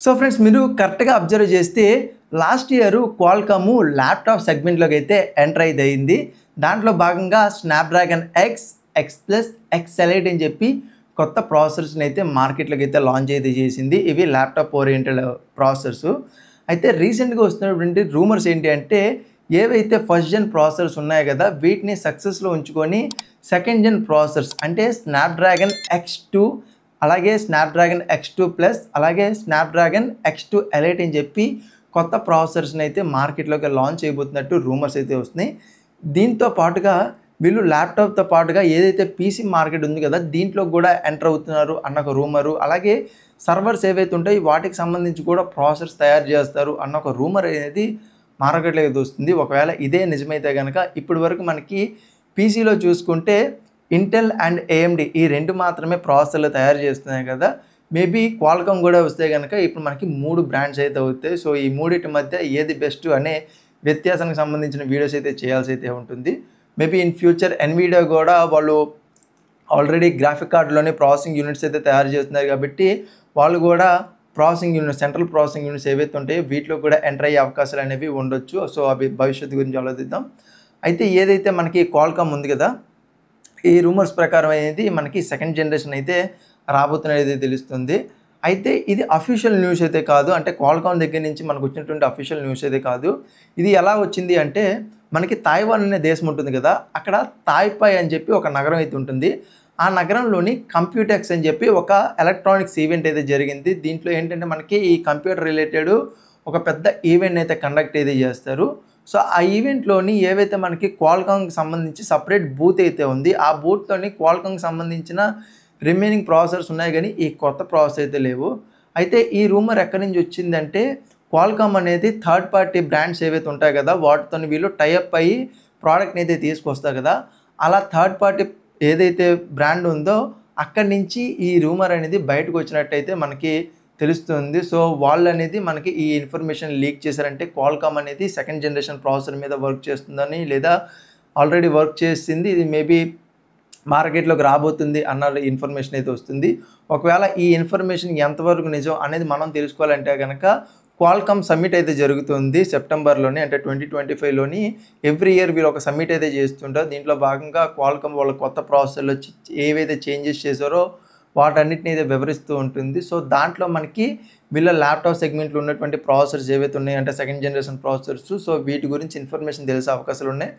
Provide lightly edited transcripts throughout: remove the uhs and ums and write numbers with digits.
So friends, మీరు కరెక్ట్‌గా observe చేస్తే లాస్ట్ ఇయర్ క్వాల్కామ్ ల్యాప్‌టాప్ సెగ్మెంట్‌లోకి అయితే ఎంటర్ అయింది. దాంట్లో భాగంగా Snapdragon X, X plus, X elite అని చెప్పి కొత్త ప్రాసెసర్స్‌ని అయితే మార్కెట్‌లోకి అయితే లాంచ్ అయితే చేసింది. ఇవి ల్యాప్‌టాప్ ఓరియెంటెడ్ ప్రాసెసర్స్. అయితే రీసెంట్‌గా వస్తున్నటువంటి రూమర్స్ ఏంటి అంటే, ఏవైతే ఫస్ట్ జెన్ ప్రాసెసర్స్ ఉన్నాయో కదా, వీటిని సక్సెస్‌లో ఉంచుకొని సెకండ్ జెన్ ప్రాసెసర్స్ అంటే స్నాప్‌డ్రాగన్ ఎక్స్2, అలాగే స్నాప్‌డ్రాగన్ ఎక్స్2 ప్లస్, అలాగే స్నాప్‌డ్రాగన్ ఎక్స్2 ఎలైట్ అని చెప్పి కొత్త ప్రాసెసర్స్‌ని అయితే మార్కెట్‌లోకి లాంచ్ చేయబోతున్నట్టు రూమర్స్ అయితే వస్తున్నాయి. దీంతో పాటుగా వీళ్ళు ల్యాప్‌టాప్‌తో పాటుగా ఏదైతే పీసీ మార్కెట్ ఉంది కదా, దీంట్లో కూడా ఎంటర్ అవుతున్నారు అన్న ఒక రూమరు. అలాగే సర్వర్స్ ఏవైతే ఉంటాయో వాటికి సంబంధించి కూడా ప్రాసెసర్స్ తయారు చేస్తారు అన్న ఒక రూమర్ అనేది మార్కెట్‌లోకి అయితే వస్తుంది. ఒకవేళ ఇదే నిజమైతే గనక ఇప్పటి వరకు మనకి పీసీలో చూసుకుంటే ఇంటెల్ అండ్ ఏఎండీ ఈ 2 మాత్రమే ప్రాసెసర్లు తయారు చేస్తున్నాయి కదా. మేబీ క్వాల్కామ్ కూడా వస్తే గనక ఇప్పుడు మనకి 3 బ్రాండ్స్ అయితే అవుతాయి. సో ఈ మూడిటి మధ్య ఏది బెస్ట్ అనే వ్యత్యాసానికి సంబంధించిన వీడియోస్ అయితే చేయాల్సి అయితే ఉంటుంది. మేబీ ఇన్ ఫ్యూచర్ ఎన్విడియా కూడా వాళ్ళు ఆల్రెడీ గ్రాఫిక్ కార్డ్‌లోనే ప్రాసెసింగ్ యూనిట్స్ అయితే తయారు చేస్తున్నారు కాబట్టి, వాళ్ళు కూడా processing units, central processing units ఏవైతే ఉంటాయో వీటిలో కూడా ఎంటర్ అయ్యే అవకాశాలు అనేవి ఉండొచ్చు. సో అవి భవిష్యత్తు గురించి ఆలోచిద్దాం. అయితే ఏదైతే మనకి క్వాల్కామ్ ఉంది కదా, ఈ రూమర్స్ ప్రకారం అనేది మనకి సెకండ్ జనరేషన్ అయితే రాబోతున్నది తెలుస్తుంది. అయితే ఇది అఫీషియల్ న్యూస్ అయితే కాదు. అంటే క్వాల్కామ్ దగ్గర నుంచి మనకు వచ్చినటువంటి అఫీషియల్ న్యూస్ అయితే కాదు. ఇది ఎలా వచ్చింది అంటే, మనకి తైవాన్ అనే దేశం ఉంటుంది కదా, అక్కడ తాయ్‌పై అని చెప్పి ఒక నగరం అయితే ఉంటుంది. ఆ నగరంలోని కంప్యూటెక్స్ అని చెప్పి ఒక ఎలక్ట్రానిక్స్ ఈవెంట్ అయితే జరిగింది. దీంట్లో ఏంటంటే మనకి ఈ కంప్యూటర్ రిలేటెడ్ ఒక పెద్ద ఈవెంట్ అయితే కండక్ట్ అయితే చేస్తారు. సో ఆ ఈవెంట్‌లోని ఏవైతే మనకి క్వాల్కామ్‌కి సంబంధించి సెపరేట్ బూత్ అయితే ఉంది. ఆ బూత్‌లోని క్వాల్కామ్‌కి సంబంధించిన రిమైనింగ్ ప్రాసెసర్స్ ఉన్నాయి గానీ, ఈ కొత్త ప్రాసెసర్ అయితే లేవు. అయితే ఈ రూమర్ ఎక్కడి నుంచి వచ్చిందంటే, క్వాల్కామ్ అనేది థర్డ్ పార్టీ బ్రాండ్స్ ఏవైతే ఉంటాయి కదా, వాటితోని వీళ్ళు టై అప్ అయ్యి ప్రోడక్ట్‌ని అయితే తీసుకొస్తారు కదా, అలా థర్డ్ పార్టీ ఏదైతే బ్రాండ్ ఉందో అక్కడి నుంచి ఈ రూమర్ అనేది బయటకు వచ్చినట్టయితే మనకి తెలుస్తుంది. సో వాళ్ళనేది మనకి ఈ ఇన్ఫర్మేషన్ లీక్ చేశారంటే, క్వాల్కామ్ అనేది సెకండ్ జనరేషన్ ప్రాసెసర్ మీద వర్క్ చేస్తుందని, లేదా ఆల్రెడీ వర్క్ చేసింది, ఇది మేబీ మార్కెట్‌లోకి రాబోతుంది అన్న ఇన్ఫర్మేషన్ అయితే వస్తుంది. ఒకవేళ ఈ ఇన్ఫర్మేషన్ ఎంతవరకు నిజం అనేది మనం తెలుసుకోవాలంటే గనక, క్వాల్కామ్ సమ్మిట్ అయితే జరుగుతుంది సెప్టెంబర్‌లోని, అంటే 2025లోని. ఎవ్రీ ఇయర్ వీళ్ళు ఒక సమ్మిట్ అయితే చేస్తుంటారు. దీంట్లో భాగంగా క్వాల్కామ్ వాళ్ళ కొత్త ప్రాసెసర్‌లో ఏవైతే చేంజెస్ చేశారో వాటన్నిటిని అయితే వివరిస్తూ ఉంటుంది. సో దాంట్లో మనకి వీళ్ళ ల్యాప్‌టాప్ సెగ్మెంట్‌లో ఉన్నటువంటి ప్రాసెసర్స్ ఏవైతే ఉన్నాయో, అంటే సెకండ్ జనరేషన్ ప్రాసెసర్స్, సో వీటి గురించి ఇన్ఫర్మేషన్ తెలిసే అవకాశాలు ఉన్నాయి.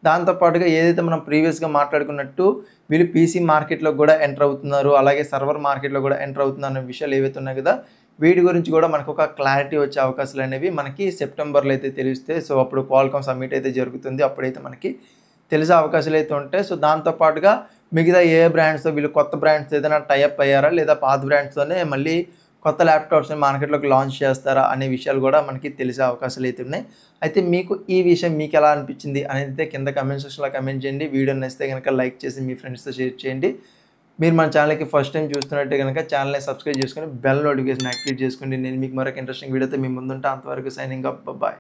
దాంతో పాటుగా ఏదైతే మనం ప్రీవియస్‌గా మాట్లాడుకున్నట్టు వీళ్ళు పీసీ మార్కెట్‌లోకి కూడా ఎంటర్ అవుతున్నారు, అలాగే సర్వర్ మార్కెట్‌లో కూడా ఎంటర్ అవుతున్నారు అనే విషయాలు ఏవైతే ఉన్నాయి కదా, వీటి గురించి కూడా మనకు ఒక క్లారిటీ వచ్చే అవకాశాలు అనేవి మనకి సెప్టెంబర్‌లో అయితే తెలుస్తాయి. సో అప్పుడు క్వాల్కామ్ సమ్మిట్ అయితే జరుగుతుంది. అప్పుడైతే మనకి తెలిసే అవకాశాలు అయితే ఉంటాయి. సో దాంతో పాటుగా మిగతా ఏ బ్రాండ్స్‌తో వీళ్ళు కొత్త బ్రాండ్స్ ఏదైనా టై అప్ అయ్యారా, లేదా పాత బ్రాండ్స్‌తోనే మళ్ళీ కొత్త ల్యాప్‌టాప్స్‌ని మార్కెట్‌లోకి లాంచ్ చేస్తారా అనే విషయాలు కూడా మనకి తెలిసే అవకాశాలు అయితే ఉన్నాయి. అయితే మీకు ఈ విషయం మీకెలా అనిపించింది అనేది కింద కామెంట్ సెక్షన్‌లో కామెంట్ చేయండి. వీడియో నచ్చితే గనక లైక్ చేసి మీ ఫ్రెండ్స్‌తో షేర్ చేయండి. మీరు మన ఛానల్‌కి ఫస్ట్ టైం చూస్తున్నట్టే గనక ఛానల్‌ని సబ్స్క్రైబ్ చేసుకొని బెల్ నోటిఫికేషన్ యాక్టివేట్ చేసుకోండి. నేను మీకు మరొక ఇంట్రెస్టింగ్ వీడియోతో మీ ముందుంటా. అంతవరకు సైనింగ్ ఆఫ్. బాయ్.